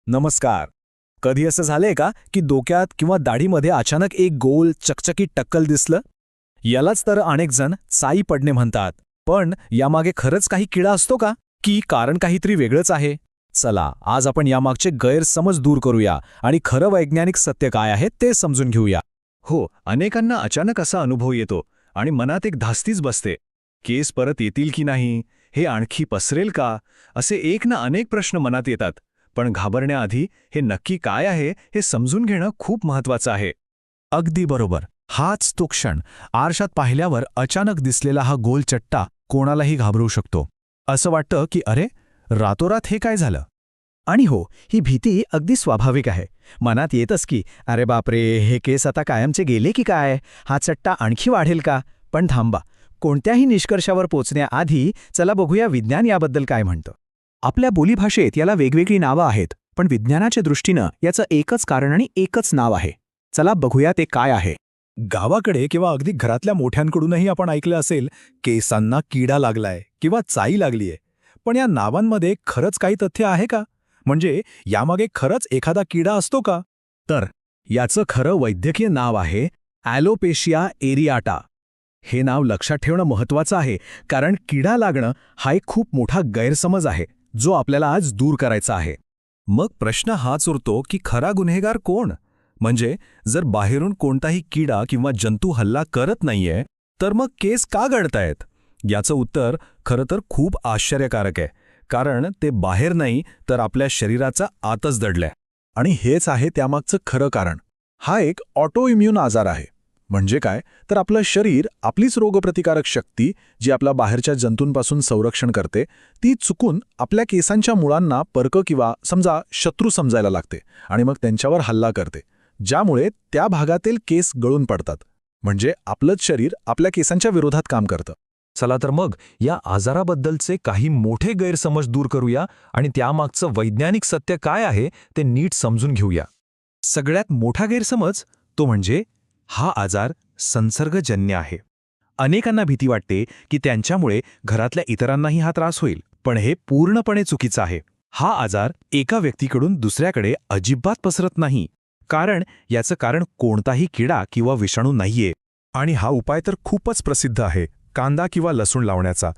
नमस्कार. कधी असं झालंय का की डोक्यात किंवा दाढीमध्ये अचानक एक गोल चकचकीत टक्कल दिसलं? यालाच तर अनेक जण साई पडणे म्हणतात. पण यामागे खरंच काही किडा असतो का, की कारण काहीतरी वेगळंच आहे? चला, आज आपण यामागचे गैरसमज दूर करूया आणि खरं वैज्ञानिक सत्य काय आहे ते समजून घेऊया. हो, अनेकांना अचानक असा अनुभव येतो आणि मनात एक धास्तीच बसते. केस परत येतील की नाही, हे आणखी पसरेल का, असे एक ना अनेक प्रश्न मनात येतात. पण घाबरण्याआधी हे नक्की काय आहे हे समजून घेणं खूप महत्वाचं आहे. अगदी बरोबर. हाच तो क्षण. आरशात पाहिल्यावर अचानक दिसलेला हा गोल चट्टा कोणालाही घाबरवू शकतो. असं वाटतं की अरे, रातोरात हे काय झालं? आणि हो, ही भीती अगदी स्वाभाविक आहे. मनात येतच की अरे बापरे, हे केस आता कायमचे गेले की काय, हा चट्टा आणखी वाढेल का. पण थांबा, कोणत्याही निष्कर्षावर पोचण्याआधी चला बघूया विज्ञान याबद्दल काय म्हणतं. आपल्या बोलीभाषेत याला वेगवेगळी नावं आहेत, पण विज्ञानाच्या दृष्टीनं याचं एकच कारण आणि एकच नाव आहे. चला बघूया ते काय आहे. गावाकडे किंवा अगदी घरातल्या मोठ्यांकडूनही आपण ऐकलं असेल, केसांना किडा लागलाय किंवा चाई लागलीय. पण या नावांमध्ये खरंच काही तथ्य आहे का? म्हणजे यामागे खरंच एखादा किडा असतो का? तर याचं खरं वैद्यकीय नाव आहे ॲलोपेशिया एरियाटा. हे नाव लक्षात ठेवणं महत्त्वाचं आहे, कारण किडा लागणं हा एक खूप मोठा गैरसमज आहे, जो आपल्याला आज दूर करायचा आहे. मग प्रश्न हाच उरतो की खरा गुन्हेगार कोण? म्हणजे जर बाहेरून कोणताही किडा किंवा जंतू हल्ला करत नाहीये, तर मग केस का गळतायत? याचं उत्तर खरं तर खूप आश्चर्यकारक आहे, कारण ते बाहेर नाही तर आपल्या शरीराचा आतच दडलंय. आणि हेच आहे त्यामागचं खरं कारण. हा एक ऑटो इम्युन आजार आहे. म्हणजे काय, तर आपलं शरीर, आपलीच रोगप्रतिकारक शक्ती जी आपल्या बाहेरच्या जंतूंपासून संरक्षण करते, ती चुकून आपल्या केसांच्या मुळांना परक किंवा समजा शत्रू समजायला लागते आणि मग त्यांच्यावर हल्ला करते, ज्यामुळे त्या भागातील केस गळून पडतात. म्हणजे आपलंच शरीर आपल्या केसांच्या विरोधात काम करतं. चला तर मग या आजाराबद्दलचे काही मोठे गैरसमज दूर करूया आणि त्यामागचं वैज्ञानिक सत्य काय आहे ते नीट समजून घेऊया. सगळ्यात मोठा गैरसमज तो म्हणजे हा आजार संसर्गजन्य आहे. अनेकांना भीती वाटते की त्यांच्यामुळे घरातल्या इतरांनाही हा त्रास होईल, पण हे पूर्णपणे चुकीचं आहे. हा आजार एका व्यक्तीकडून दुसऱ्याकडे अजिबात पसरत नाही, कारण याचं कारण कोणताही किडा किंवा विषाणू नाहीये. आणि हा उपाय तर खूपच प्रसिद्ध आहे, कांदा किंवा लसूण लावण्याचा.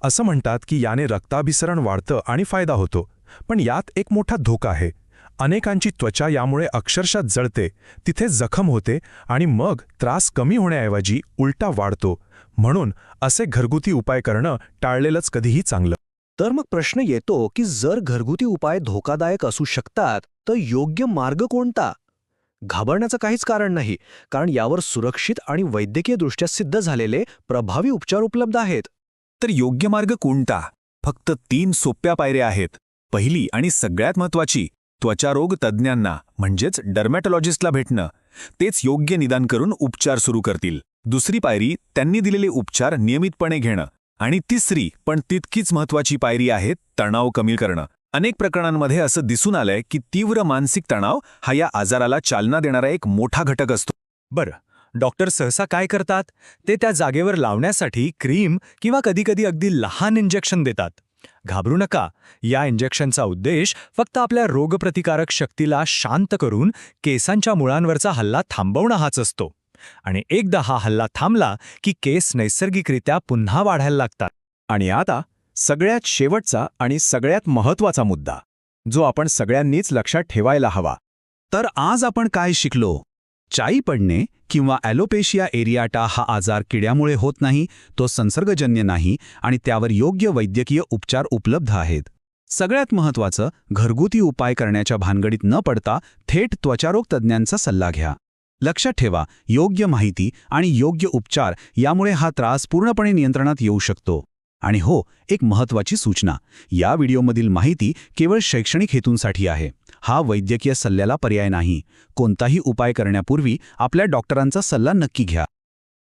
असं म्हणतात की याने रक्ताभिसरण वाढतं आणि फायदा होतो. पण यात एक मोठा धोका आहे. अनेकांची त्वचा यामुळे अक्षरशः जळते, तिथे जखम होते आणि मग त्रास कमी होण्याऐवजी उलटा वाढतो. म्हणून असे घरगुती उपाय करणं टाळलेलंच कधीही चांगलं. तर मग प्रश्न येतो की जर घरगुती उपाय धोकादायक असू शकतात, तर योग्य मार्ग कोणता? घाबरण्याचं काहीच कारण नाही, कारण यावर सुरक्षित आणि वैद्यकीयदृष्ट्या सिद्ध झालेले प्रभावी उपचार उपलब्ध आहेत. तर योग्य मार्ग कोणता? फक्त 3 सोप्या पायऱ्या आहेत. पहिली आणि सगळ्यात महत्त्वाची, त्वचारोग तज्ज्ञांना म्हणजेच डर्मॅटॉलॉजिस्टला भेटणं. तेच योग्य निदान करून उपचार सुरू करतील. दुसरी पायरी, त्यांनी दिलेले उपचार नियमितपणे घेणं. आणि तिसरी पण तितकीच महत्त्वाची पायरी आहे तणाव कमी करणं. अनेक प्रकरणांमध्ये असं दिसून आलंय की तीव्र मानसिक तणाव हा या आजाराला चालना देणारा एक मोठा घटक असतो. बरं, डॉक्टर सहसा काय करतात? ते त्या जागेवर लावण्यासाठी क्रीम किंवा कधीकधी अगदी लहान इंजेक्शन देतात. घाबरू नका, या इंजेक्शनचा उद्देश फक्त आपल्या रोगप्रतिकारक शक्तीला शांत करून केसांच्या मुळांवरचा हल्ला थांबवणं हाच असतो. आणि एकदा हा हल्ला थांबला की केस नैसर्गिकरित्या पुन्हा वाढायला लागतात. आणि आता सगळ्यात शेवटचा आणि सगळ्यात महत्त्वाचा मुद्दा, जो आपण सगळ्यांनीच लक्षात ठेवायला हवा. तर आज आपण काय शिकलो? चाई पडणे किंवा ॲलोपेशिया एरियाटा हा आजार किड्यामुळे होत नाही, तो संसर्गजन्य नाही आणि त्यावर योग्य वैद्यकीय उपचार उपलब्ध आहेत. सगळ्यात महत्त्वाचं, घरगुती उपाय करण्याच्या भानगडीत न पडता थेट त्वचारोग तज्ज्ञांचा सल्ला घ्या. लक्षात ठेवा, योग्य माहिती आणि योग्य उपचार यामुळे हा त्रास पूर्णपणे नियंत्रणात येऊ शकतो. आणि हो, एक महत्त्वाची सूचना, या व्हिडिओमधील माहिती केवळ शैक्षणिक हेतूंसाठी आहे. हा वैद्यकीय सल्ल्याला पर्याय नाही. कोणताही उपाय करण्यापूर्वी आपल्या डॉक्टरांचा सल्ला नक्की घ्या.